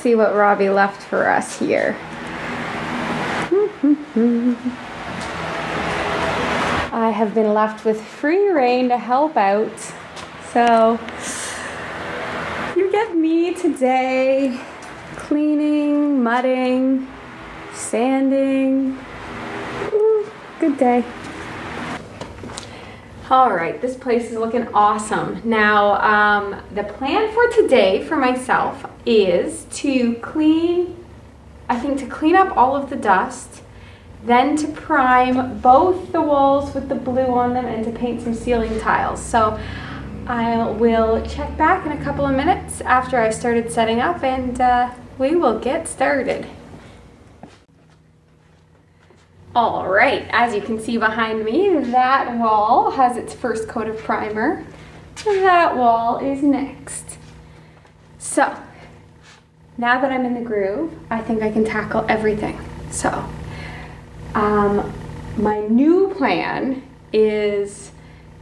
see what Robbie left for us here. I have been left with free rein to help out. So you get me today cleaning, mudding, sanding. Ooh, good day. All right, this place is looking awesome. Now, the plan for today for myself is to clean up all of the dust, then to prime both the walls with the blue on them and to paint some ceiling tiles. So I will check back in a couple of minutes after I've started setting up, and we will get started. All right, as you can see behind me, that wall has its first coat of primer. That wall is next. So, now that I'm in the groove, I think I can tackle everything. So, my new plan is,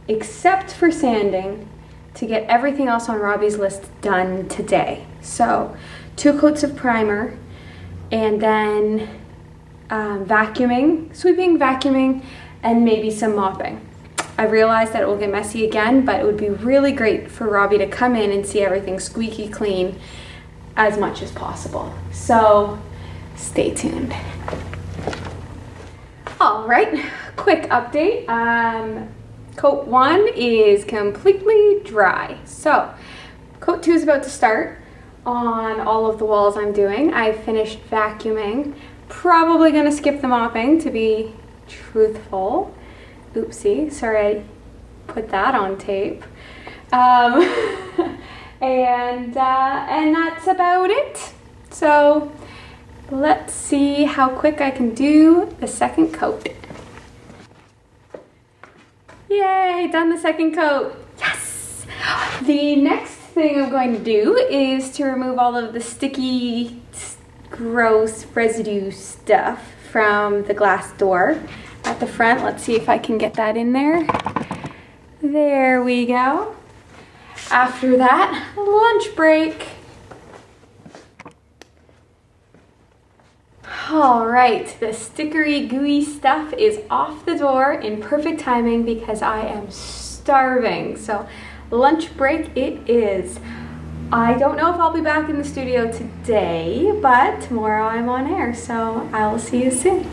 except for sanding, to get everything else on Robbie's list done today. So, 2 coats of primer, and then sweeping, vacuuming, and maybe some mopping. I realize that it will get messy again, but it would be really great for Robbie to come in and see everything squeaky clean as much as possible. So stay tuned. All right, quick update. Coat 1 is completely dry. So coat 2 is about to start on all of the walls I'm doing. I finished vacuuming. Probably gonna skip the mopping, to be truthful. Oopsie, sorry I put that on tape. And that's about it. So let's see how quick I can do the second coat. Yay, done the second coat. Yes! The next thing I'm going to do is to remove all of the sticky, gross residue stuff from the glass door at the front. Let's see if I can get that in there. There we go. After that, lunch break. All right, the stickery gooey stuff is off the door in perfect timing because I am starving. So lunch break it is. I don't know if I'll be back in the studio today, but tomorrow I'm on air, so I'll see you soon.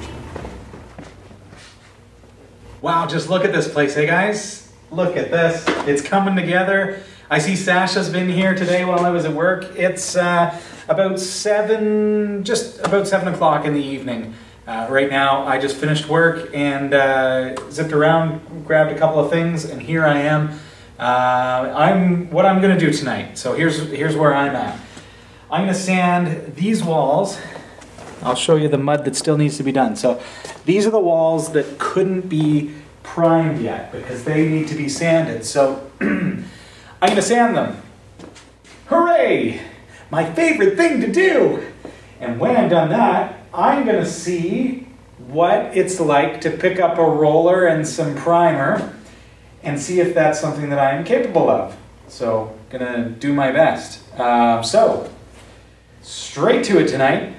Wow, just look at this place, hey guys? Look at this, it's coming together. I see Sasha's been here today while I was at work. It's about 7 o'clock in the evening. Right now, I just finished work and zipped around, grabbed a couple of things, and here I am. What I'm gonna do tonight. So here's where I'm at. I'm gonna sand these walls. I'll show you the mud that still needs to be done. So these are the walls that couldn't be primed yet because they need to be sanded. So I'm gonna sand them. Hooray! My favorite thing to do. And when I'm done that, I'm gonna see what it's like to pick up a roller and some primer and see if that's something that I am capable of. So, gonna do my best. So, straight to it tonight.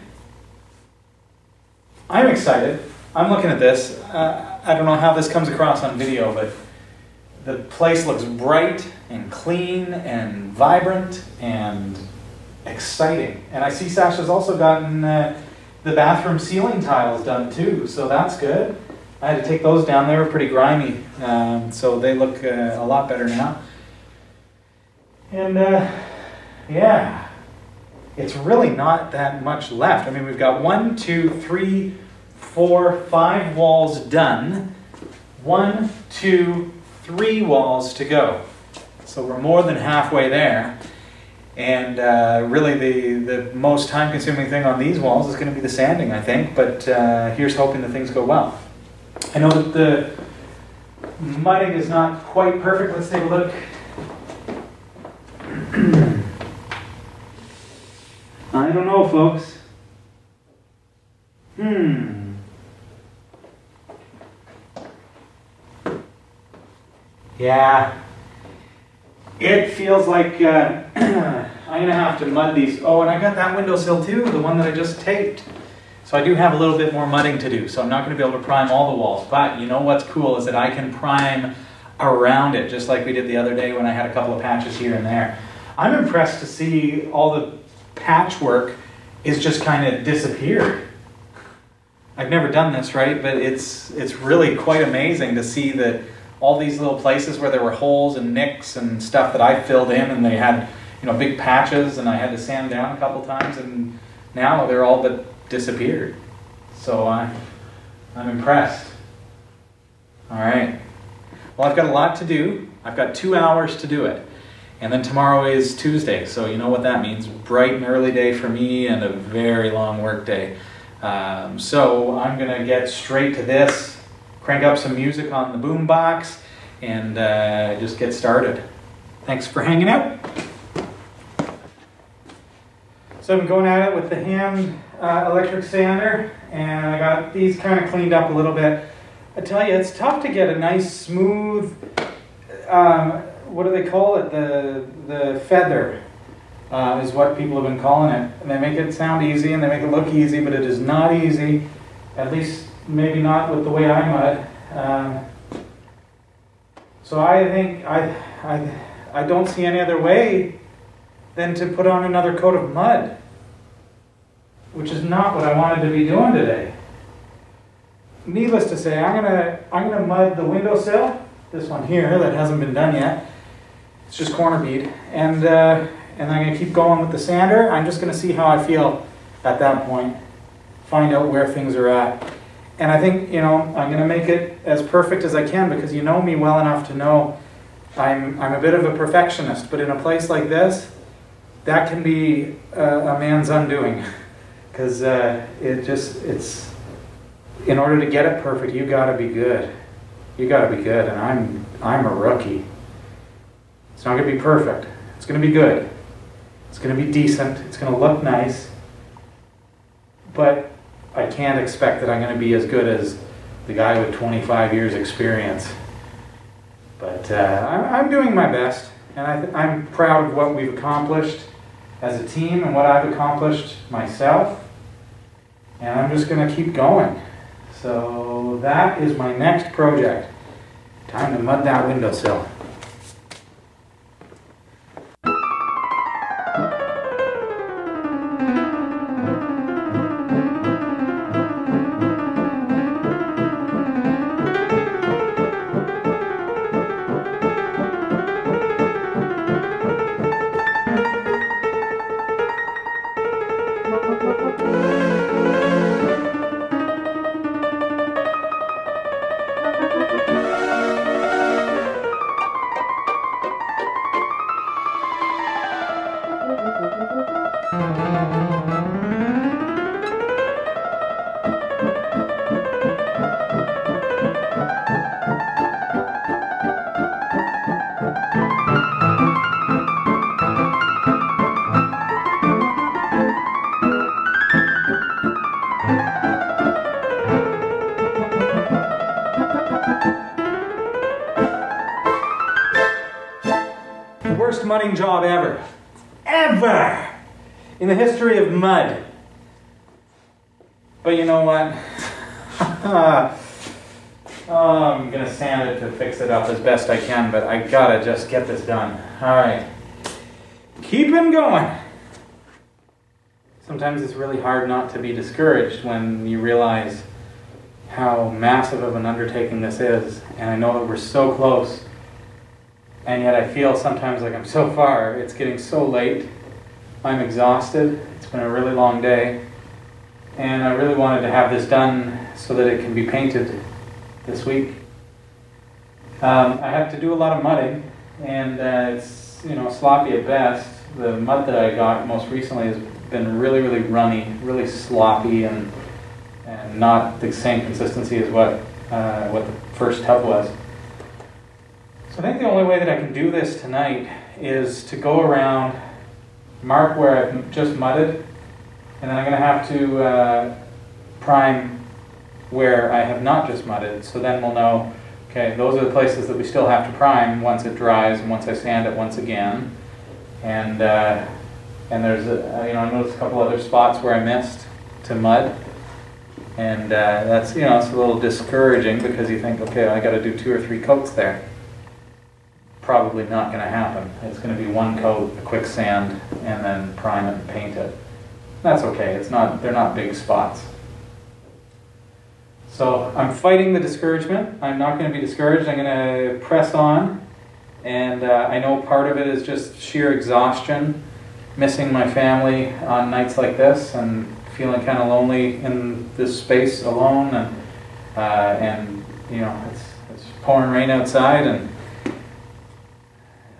I'm excited. I'm looking at this. I don't know how this comes across on video, but the place looks bright and clean and vibrant and exciting. And I see Sasha's also gotten the bathroom ceiling tiles done too, so that's good. I had to take those down. They were pretty grimy, so they look a lot better now. And yeah, it's really not that much left. I mean, we've got 1, 2, 3, 4, 5 walls done. 1, 2, 3 walls to go. So we're more than halfway there. And really the most time-consuming thing on these walls is going to be the sanding, I think. But here's hoping that things go well. I know that the mudding is not quite perfect. Let's take a look. I don't know, folks. Yeah. It feels like I'm gonna have to mud these. Oh, and I got that windowsill too, the one that I just taped. So I do have a little bit more mudding to do, so I'm not gonna be able to prime all the walls. But you know what's cool is that I can prime around it, just like we did the other day when I had a couple of patches here and there. I'm impressed to see all the patchwork is just kind of disappeared. I've never done this, right? But it's really quite amazing to see that all these little places where there were holes and nicks and stuff that I filled in, and they had, you know, big patches, and I had to sand down a couple times, and now they're all but disappeared. So I'm impressed. All right. Well, I've got a lot to do. I've got 2 hours to do it. And then tomorrow is Tuesday, so you know what that means. Bright and early day for me and a very long work day. So I'm going to get straight to this, crank up some music on the boom box, and just get started. Thanks for hanging out. So I've been going at it with the hand electric sander, and I got these kind of cleaned up a little bit. I tell you, it's tough to get a nice smooth, what do they call it? The feather is what people have been calling it. And they make it sound easy and they make it look easy, but it is not easy. At least maybe not with the way I mud. So I think I don't see any other way than to put on another coat of mud, which is not what I wanted to be doing today. Needless to say, I'm gonna mud the windowsill, this one here that hasn't been done yet. It's just corner bead, and I'm gonna keep going with the sander. I'm just gonna see how I feel at that point, find out where things are at. And I think, you know, I'm gonna make it as perfect as I can, because you know me well enough to know I'm a bit of a perfectionist, but in a place like this, that can be a man's undoing, because it's in order to get it perfect, you gotta be good. You gotta be good, and I'm a rookie. It's not gonna be perfect. It's gonna be good. It's gonna be decent. It's gonna look nice. But I can't expect that I'm gonna be as good as the guy with 25 years experience. But I'm doing my best, and I'm proud of what we've accomplished as a team and what I've accomplished myself. And I'm just gonna keep going. So that is my next project. Time to mud that windowsill. Worst mudding job ever in the history of mud. But you know what? I'm gonna sand it to fix it up as best I can, but I gotta just get this done. All right, keeping going. Sometimes it's really hard not to be discouraged when you realize how massive of an undertaking this is, and I know that we're so close. And yet I feel sometimes like I'm so far. It's getting so late. I'm exhausted. It's been a really long day. And I really wanted to have this done so that it can be painted this week. I have to do a lot of mudding, and it's, you know, sloppy at best. The mud that I got most recently has been really, really runny, really sloppy, and not the same consistency as what the first tub was. So I think the only way that I can do this tonight is to go around, mark where I've just mudded, and then I'm going to have to prime where I have not just mudded. So then we'll know, okay, those are the places that we still have to prime once it dries and once I sand it once again. And And there's, I noticed a couple other spots where I missed to mud. And that's, it's a little discouraging because you think, okay, I got to do 2 or 3 coats there. Probably not going to happen. It's going to be 1 coat, a quick sand, and then prime it and paint it. That's okay. They're not big spots. So I'm fighting the discouragement. I'm not going to be discouraged. I'm going to press on. And I know part of it is just sheer exhaustion, missing my family on nights like this, and feeling kind of lonely in this space alone. And it's pouring rain outside, and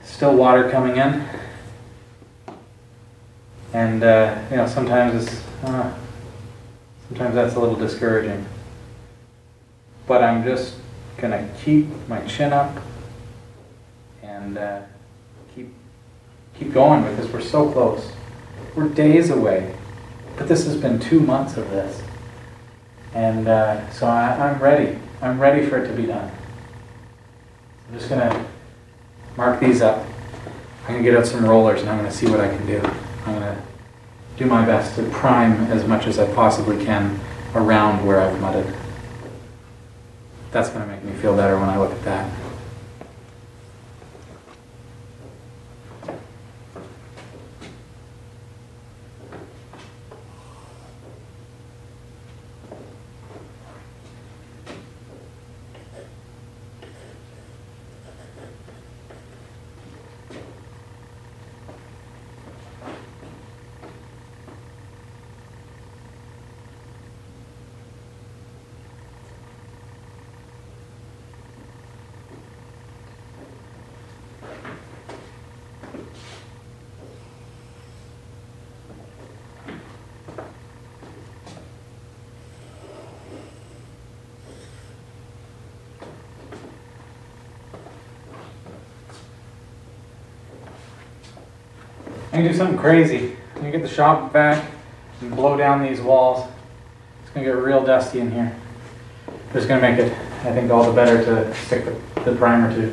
still water coming in. And sometimes that's a little discouraging. But I'm just gonna keep my chin up and keep going, because we're so close. We're days away, but this has been 2 months of this, and so I'm ready. I'm ready for it to be done. I'm just gonna mark these up. I'm gonna get out some rollers and I'm gonna see what I can do. I'm gonna do my best to prime as much as I possibly can around where I've mudded. That's going to make me feel better when I look at that. I'm gonna do something crazy. I'm gonna get the shop vac and blow down these walls. It's gonna get real dusty in here. Just gonna make it, I think, all the better to stick the primer to.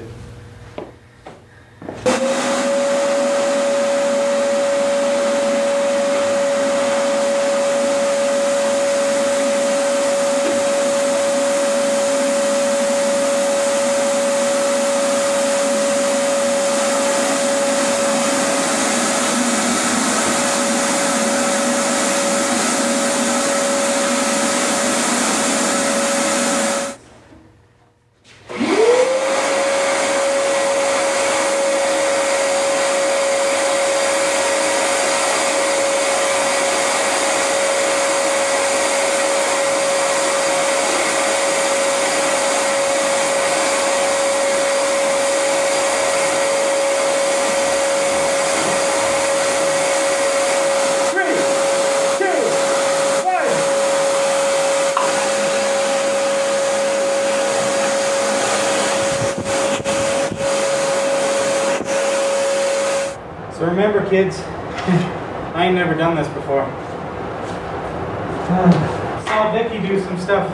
So remember, kids, I ain't never done this before. Saw Vicky do some stuff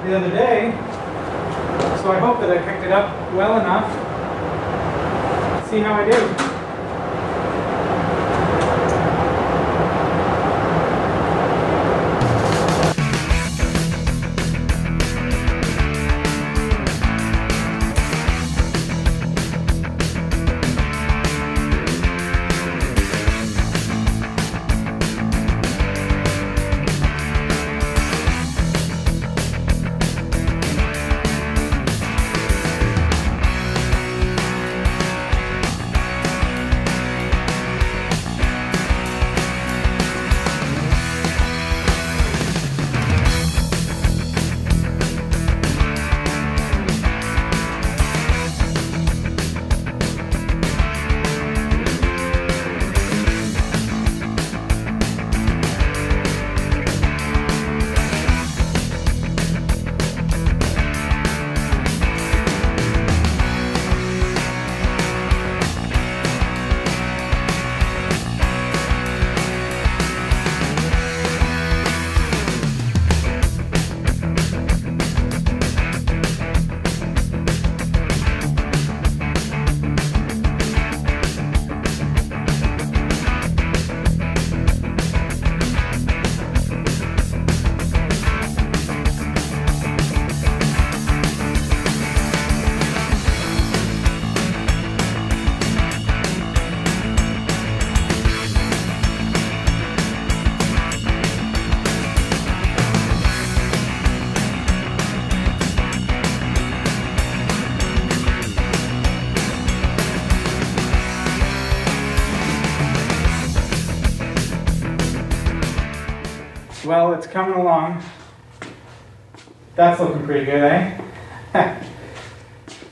the other day, so I hope that I picked it up well enough. See how I do. Well, it's coming along. That's looking pretty good, eh?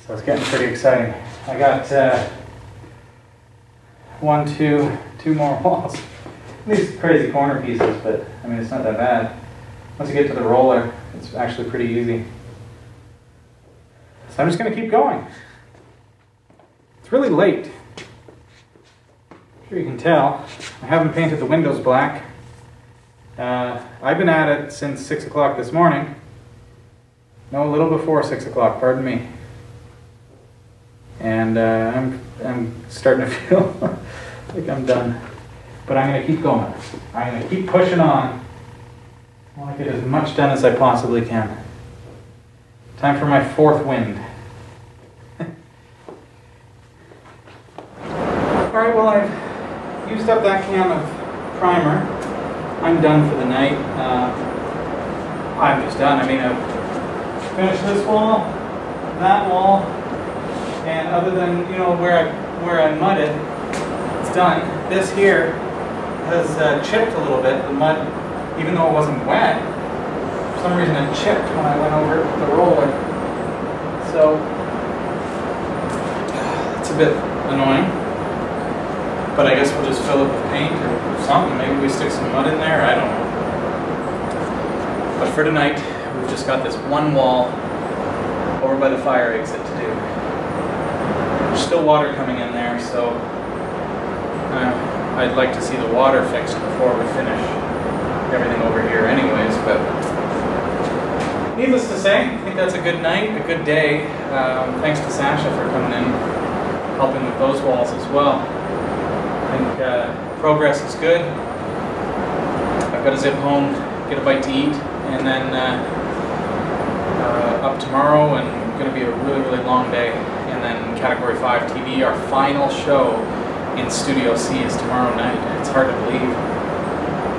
So it's getting pretty exciting. I got two more walls. These crazy corner pieces, but I mean, it's not that bad. Once you get to the roller, it's actually pretty easy. So I'm just going to keep going. It's really late. I'm sure you can tell. I haven't painted the windows black. I've been at it since 6 o'clock this morning. No, a little before 6 o'clock, pardon me. And I'm starting to feel like I'm done. But I'm going to keep going. I'm going to keep pushing on. I want to get as much done as I possibly can. Time for my fourth wind. Alright, well, I've used up that can of primer. I'm done for the night. I'm just done. I mean, I've finished this wall, that wall, and other than, you know, where I mudded, it's done. This here has chipped a little bit, the mud, even though it wasn't wet. For some reason it chipped when I went over the roller. So, it's a bit annoying. But I guess we'll just fill it with paint or something. Maybe we stick some mud in there, I don't know. But for tonight, we've just got this one wall over by the fire exit to do. There's still water coming in there, so I'd like to see the water fixed before we finish everything over here anyways, but needless to say, I think that's a good night, a good day. Thanks to Sasha for coming in, helping with those walls as well. I think progress is good. I've got to zip home, get a bite to eat, and then up tomorrow, and it's going to be a really, really long day. And then Category 5 TV, our final show in Studio C is tomorrow night. It's hard to believe.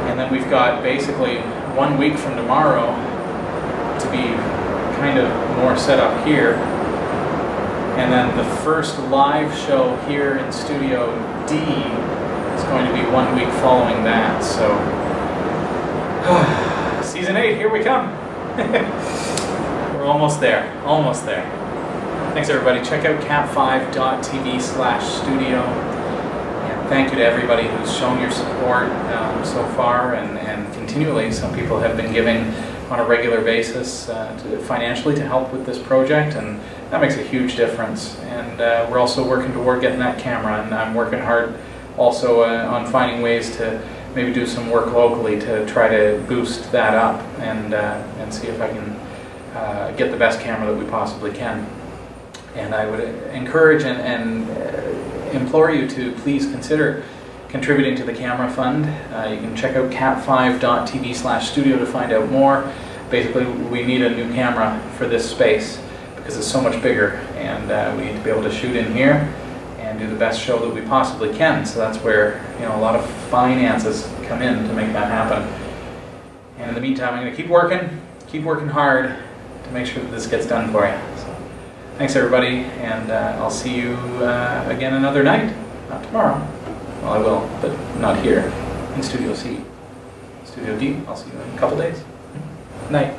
And then we've got basically 1 week from tomorrow to be kind of more set up here. And then the first live show here in Studio D is going to be 1 week following that. So, Season 8, here we come. We're almost there, almost there. Thanks everybody. Check out cat5.tv/studio. And thank you to everybody who's shown your support so far and continually. Some people have been giving on a regular basis financially to help with this project, and that makes a huge difference. And we're also working toward getting that camera, and I'm working hard also on finding ways to maybe do some work locally to try to boost that up and see if I can get the best camera that we possibly can. And I would encourage and implore you to please consider contributing to the camera fund. You can check out cat5.tv/studio to find out more. Basically, we need a new camera for this space because it's so much bigger, and we need to be able to shoot in here and do the best show that we possibly can. So that's where, you know, a lot of finances come in to make that happen. And in the meantime, I'm going to keep working hard to make sure that this gets done for you. So, thanks everybody, and I'll see you again another night. Not tomorrow. Well, I will, but not here in Studio C. Studio D, I'll see you in a couple days. Night.